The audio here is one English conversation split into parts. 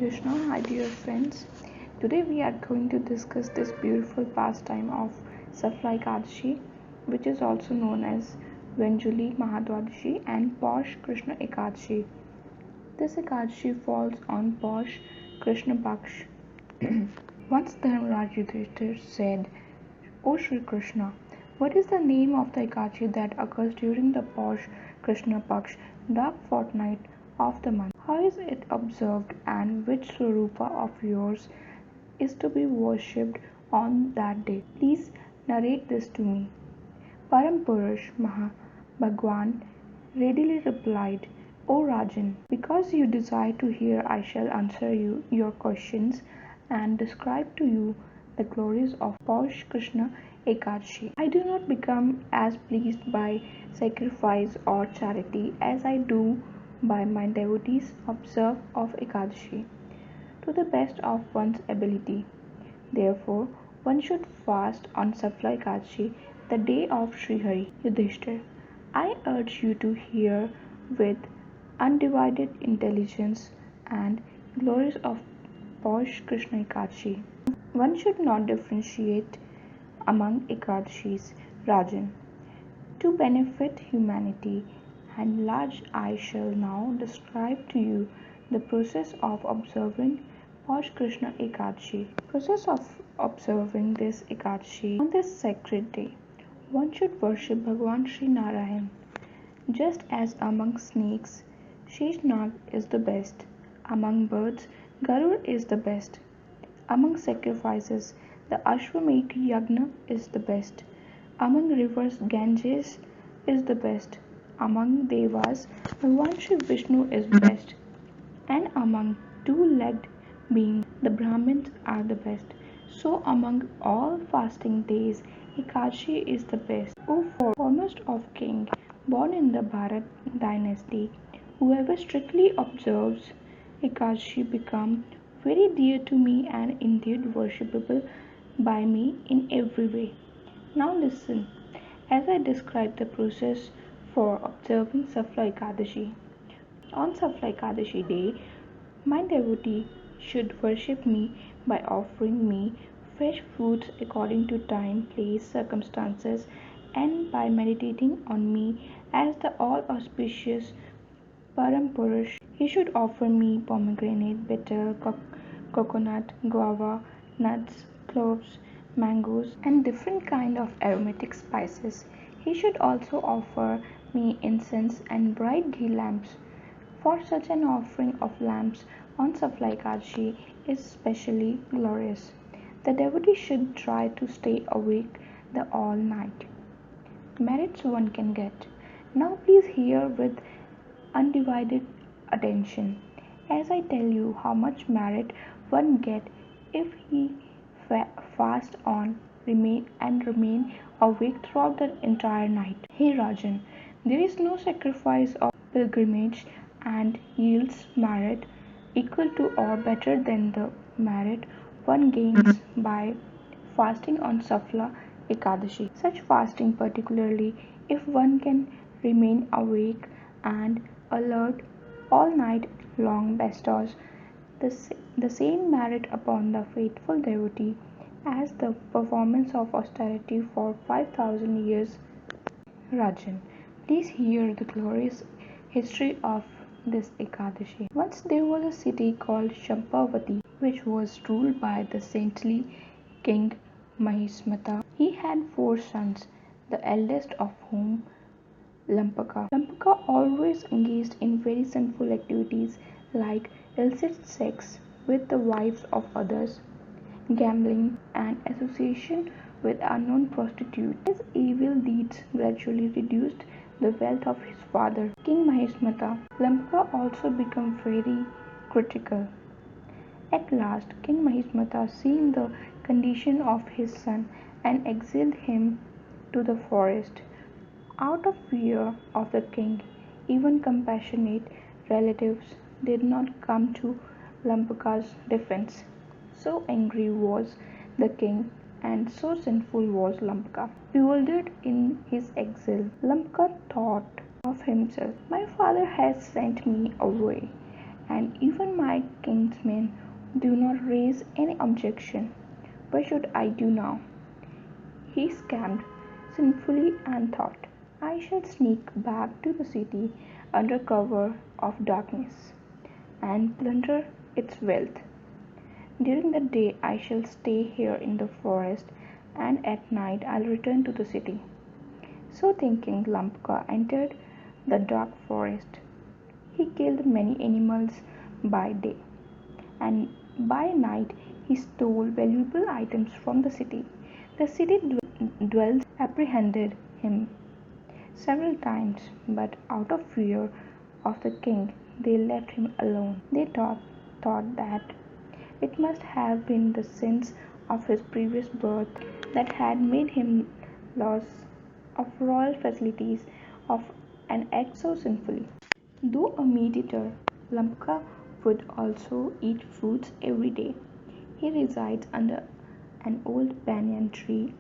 Krishna, hi dear friends. Today we are going to discuss this beautiful pastime of SAFALA EKADSHI, which is also known as Venjuli Mahadwadashi and Paush Krishna Ekadshi. This Ekadshi falls on Paush Krishna Paksh. Once Dharmaraj Yudhishthir said, O Shri Krishna, what is the name of the Ekadshi that occurs during the Paush Krishna Paksh dark fortnight of the month? How is it observed, and which Swarupa of yours is to be worshipped on that day? Please narrate this to me. Param Purush Bhagwan readily replied, O Rajan, because you desire to hear, I shall answer your questions and describe to you the glories of Paush Krishna Ekadshi. I do not become as pleased by sacrifice or charity as I do by my devotees observe of Ekadashi to the best of one's ability. Therefore, one should fast on SAFALA EKADSHI, the day of Shri HARI. Yudhishthir, I urge you to hear with undivided intelligence and glories of Paush Krishna Ekadshi. One should not differentiate among Ekadashis, Rajan. To benefit humanity and large, I shall now describe to you the process of observing Paush Krishna Ekadshi. Process of observing this Ekadshi on this sacred day. One should worship Bhagwan Sri Narayan. Just as among snakes, Sheshnag is the best. Among birds, Garud is the best. Among sacrifices, the Ashwamedh Yagna is the best. Among rivers, Ganges is the best. Among Devas, Bhagwan Shri Vishnu is best. And among two-legged beings, the Brahmins are the best. So among all fasting days, Ekadashi is the best. O foremost of king, born in the Bharat dynasty, whoever strictly observes Ekadashi become very dear to me and indeed worshipable by me in every way. Now listen, as I describe the process for observing SAFALA EKADSHI. On SAFALA EKADSHI day, my devotee should worship me by offering me fresh foods according to time, place, circumstances, and by meditating on me as the all-auspicious Param Purush. He should offer me pomegranate, betel, coconut, guava, nuts, cloves, mangoes, and different kind of aromatic spices. He should also offer me incense and bright ghee lamps. For such an offering of lamps on SAFALA EKADSHI is specially glorious. The devotee should try to stay awake the all night. Merits one can get. Now please hear with undivided attention as I tell you how much merit one get if he fast on remain awake throughout the entire night. Hey Rajan, there is no sacrifice of pilgrimage and yields merit equal to or better than the merit one gains by fasting on SAFALA EKADSHI. Such fasting, particularly if one can remain awake and alert all night long, bestows the same merit upon the faithful devotee as the performance of austerity for 5,000 years. Rajan, please hear the glorious history of this Ekadashi. Once there was a city called Champavati, which was ruled by the saintly king Mahismata. He had 4 sons, the eldest of whom Lampaka. Lampaka always engaged in very sinful activities like illicit sex with the wives of others, gambling, and association with unknown prostitutes. His evil deeds gradually reduced the wealth of his father, King Mahismata. Lampaka also became very critical. At last, King Mahismata, seeing the condition of his son, and exiled him to the forest. Out of fear of the king, even compassionate relatives did not come to Lampaka's defense. So angry was the king and so sinful was Lampaka. Bewildered in his exile, Lampaka thought of himself, my father has sent me away and even my kinsmen do not raise any objection. What should I do now? He scammed sinfully and thought, I shall sneak back to the city under cover of darkness and plunder its wealth. During the day I shall stay here in the forest, and at night I'll return to the city. So thinking, Lampka entered the dark forest. He killed many animals by day, and by night he stole valuable items from the city. The city dwellers apprehended him several times, but out of fear of the king, they left him alone. They thought that it must have been the sins of his previous birth that had made him loss of royal facilities of and act so sinfully. Though a meat eater, Lampka would also eat fruits every day. He resides under an old banyan tree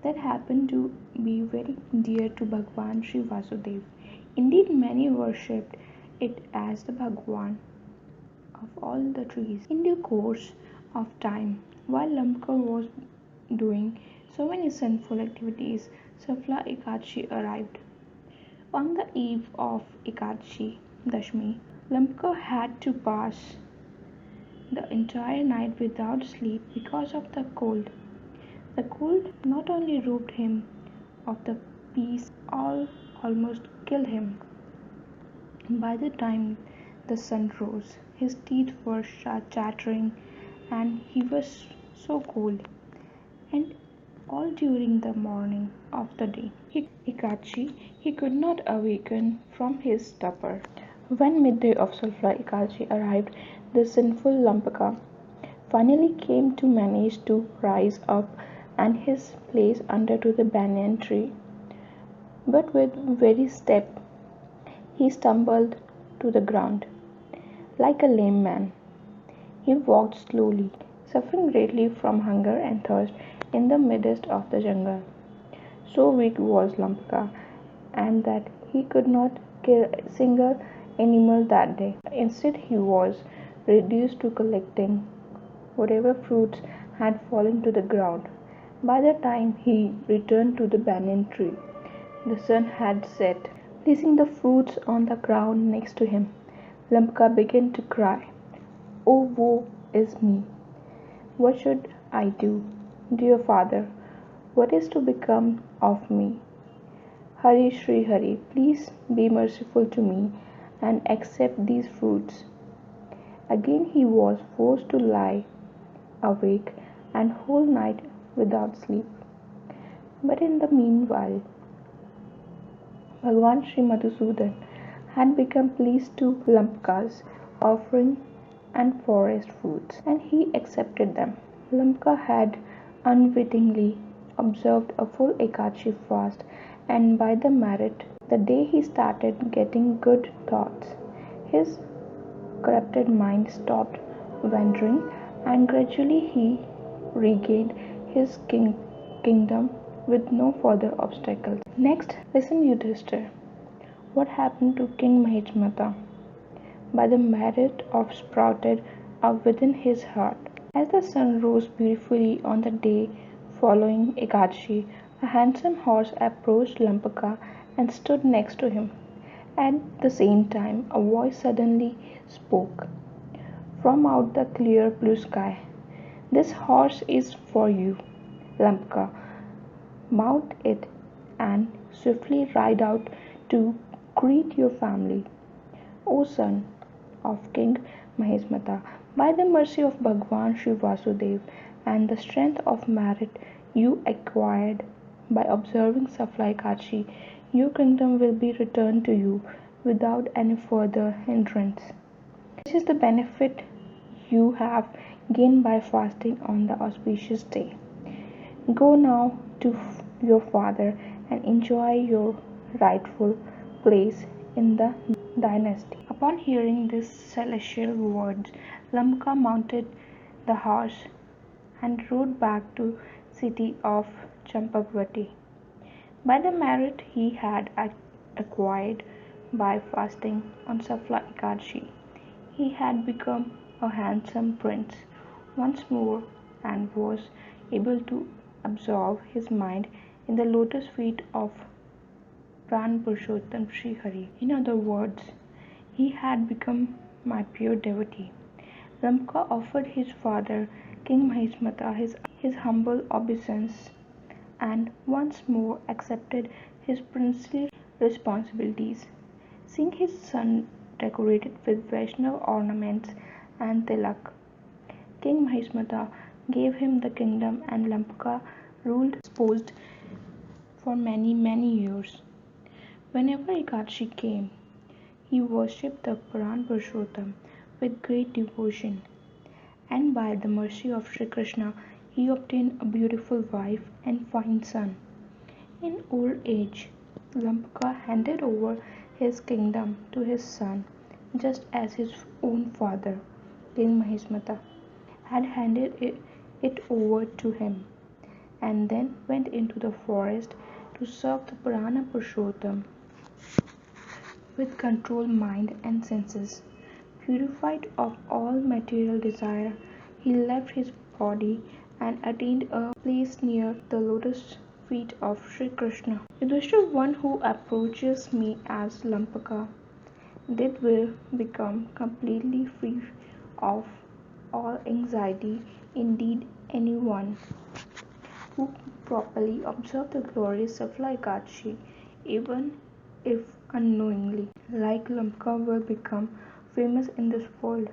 that happened to be very dear to Bhagwan Sri Vasudev. Indeed, many worshipped it as the Bhagwan of all the trees. In due course of time, while Lampka was doing so many sinful activities, SAFALA Ekadshi arrived. On the eve of Ekadshi Dashmi, Lampka had to pass the entire night without sleep because of the cold. The cold not only robbed him of the peace, almost killed him. By the time the sun rose, his teeth were chattering and he was so cold. And all during the morning of the day, Ekadshi, he could not awaken from his stupor. When midday of SAFALA Ekadshi arrived, the sinful Lampaka finally came to manage to rise up and his place under to the banyan tree. But with very step he stumbled to the ground. Like a lame man, he walked slowly, suffering greatly from hunger and thirst in the midst of the jungle. So weak was Lampaka, and that he could not kill a single animal that day. Instead, he was reduced to collecting whatever fruits had fallen to the ground. By the time he returned to the banyan tree, the sun had set. Placing the fruits on the ground next to him, Lampaka began to cry, Oh, woe is me! What should I do? Dear father, what is to become of me? Hari Shri Hari, please be merciful to me and accept these fruits. Again he was forced to lie awake and whole night without sleep. But in the meanwhile, Bhagwan Sri Madhusudan had become pleased to Lampka's offering and forest fruits, and he accepted them. Lampka had unwittingly observed a full Ekadshi fast, and by the merit, the day he started getting good thoughts, his corrupted mind stopped wandering, and gradually he regained his kingdom with no further obstacles. Next, listen Yudhishthir. What happened to King Mahismata? By the merit of sprouted up within his heart. As the sun rose beautifully on the day following Ekadshi, a handsome horse approached Lampaka and stood next to him. At the same time, a voice suddenly spoke from out the clear blue sky. This horse is for you, Lampaka. Mount it and swiftly ride out to greet your family. O son of King Mahismata, by the mercy of Bhagwan Sri Vasudev and the strength of merit you acquired by observing SAFALA Ekadshi, your kingdom will be returned to you without any further hindrance. This is the benefit you have gained by fasting on the auspicious day. Go now to your father and enjoy your rightful place in the dynasty. Upon hearing these celestial words, Lampaka mounted the horse and rode back to city of Champavati. By the merit he had acquired by fasting on SAFALA Ekadshi, He had become a handsome prince once more and was able to absorb his mind in the lotus feet of Pran Purushottam Shri Hari. In other words, he had become my pure devotee. Lamka offered his father, King Mahismata, his humble obeisance and once more accepted his princely responsibilities. Seeing his son decorated with Vaishnav ornaments and tilak, King Mahismata gave him the kingdom and Lamka ruled disposed for many years. Whenever Ekadshi came, he worshipped the Puran Purushottam with great devotion, and by the mercy of Shri Krishna, he obtained a beautiful wife and fine son. In old age, Lamka handed over his kingdom to his son, just as his own father, King Mahismata, had handed it over to him, and then went into the forest to serve the Purana Purushottam with controlled mind and senses. Purified of all material desire, he left his body and attained a place near the lotus feet of Sri Krishna. Yudhishthira, one who approaches me as Lampaka, will become completely free of all anxiety. Indeed, anyone who properly observes the glorious SAFALA EKADSHI, even if unknowingly, like Lampaka, will become famous in this world.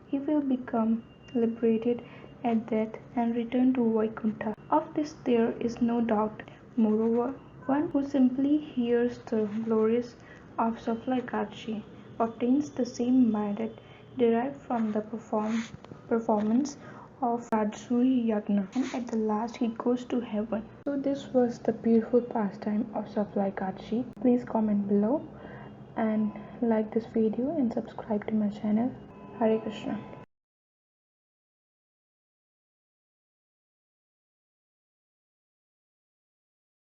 He will become liberated at death and return to Vaikuntha. Of this there is no doubt. Moreover, one who simply hears the glories of SAFALA EKADSHI obtains the same merit derived from the performance of Rajsuri Yagna, and at the last he goes to heaven. So this was the beautiful pastime of SAFALA EKADSHI. Please comment below and like this video and subscribe to my channel. Hare Krishna.